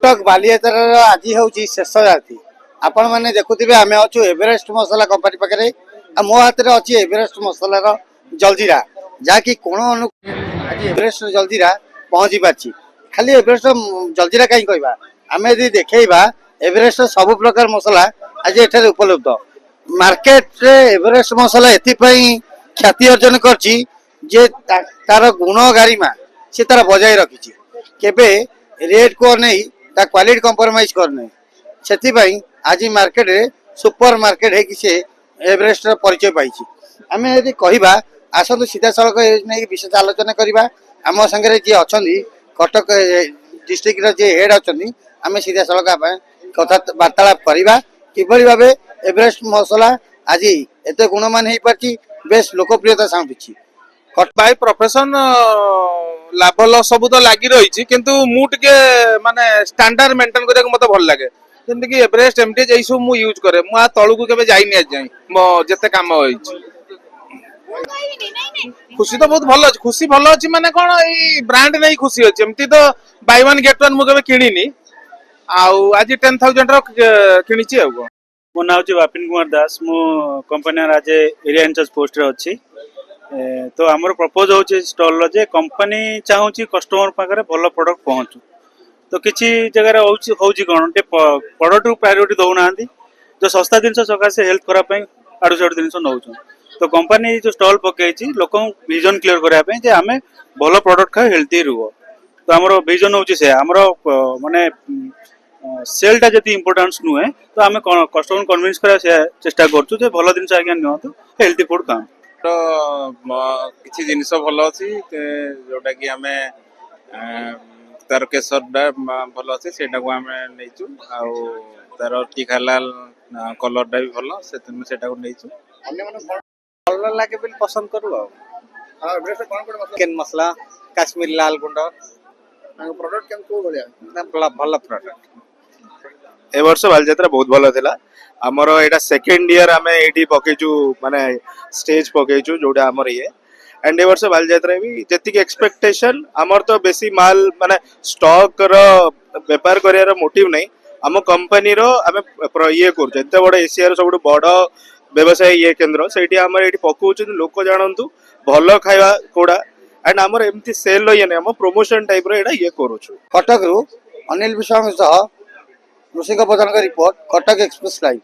कटक बालियातार आज हूँ शेष राति आपण मैंने देखुवे आम अच्छु एवरेस्ट मसला कंपानी पाखे मो हाथ में अच्छी एवरेस्ट मसलार जलजीरा जहाँकि कोण आज एवरेस्ट जलजीरा पहुँची पार्टी खाली एवरेस्ट जलजीरा कहीं कहवा आम यदि देखा एवरेस्ट सब प्रकार मसला आज एठारे उपलब्ध मार्केट रे एवरेस्ट मसला एथिपाई ख्याति अर्जन करछि जे तार गुण गारिमा से तार बजाय रखी केबे रेट को नहीं ता क्वालिटी कंप्रोमाइज करने से आज मार्केट रे सुपर मार्केट है कि से एवरेस्ट परिचय पाई आम यदि कहवा आसतु सीधा सड़क नहीं विशेष आलोचना करवा आम संगे जी अच्छा कटक डिस्ट्रिक्ट जे हेड अच्छा आम सीधा सड़क कथा वार्तालाप करवा किभली भाव एवरेस्ट मसला आज एत गुणमान हो पार्टी बेस लोकप्रियता साउंडुची बाय प्रोफेशन लाभ लस सब तो लगी रही किंतु मु टिके माने स्टैंडर्ड मेंटेन करने मत भल लगे जमी कि एवरेस्ट एमटीएच यही सब मुझ यूज करे मु तलू के जाइनी आज जाए मो जिते कम खुशी तो बहुत भल अच्छी खुशी भल अच्छी माने कौन ये ब्रांड नहीं खुशी अच्छी एमती तो बाय वन गेट वन मुझे किनी आज 10,000 किणी मो ना हूँ वापिन कुमार दास मु कंपनी आज एरिया इंचार्ज पोस्ट रे अच्छी तो आमर प्रपोज हो स्टॉल जे कंपनी चाहूँ कस्टमर पाखे भल प्रोडक्ट पहुँचू तो किसी जगह हूँ कौन प्रोडक्ट प्रायोरिटी दौना जो सस्ता जिन सकाशे हेल्थ खराब आड़ू साड़ू जिन नौ तो कंपनी जो स्टॉल पकई लोक विजन क्लीयर करने आम भल प्रोडक्ट खा हेल्थी रुह तो आमर विजन हूँ से आमर माने सेलटा जी इंपोर्टान्स नुहे तो आम कस्टमर कन्विन्स करा चेष्टा करूँ भल जिन आज्ञा नियंतु हेल्थी फुड खाँ तो किसी जिनिस भल अच्छी जोटा कि आम तार केसरटा भल अच्छे से नहीं तार टीकालाल कलरटा भी भल से भल लगे पसंद करूँ चिकेन मसला काश्मीर लाल गुंड प्रोडक्ट भल प्रोडक्ट ए वर्ष बालजात्रा बहुत भल था आमर एटा सेकेंड ईयर आम ये पकईचु माने स्टेज पकईचु जोटा आमर ये एंड ए वर्ष बालजात्रा भी जी एक्सपेक्टेशन आमर तो बेसी माल माने स्टॉक रो व्यापार करार मोटिव नहीं आम कंपनी रो आम ये कर बड़ एशिया सब बड़ व्यवसाय ये केन्द्र से पकाउछ लोक जानतु भल खाଇବା कोड़ा एंड आमर एमती सेल ये नहीं आम प्रमोशन टाइप रो ये करूछु कटक रु अनिल विश्वास ऋषिक प्रधान रिपोर्ट कटक एक्सप्रेस लाइव।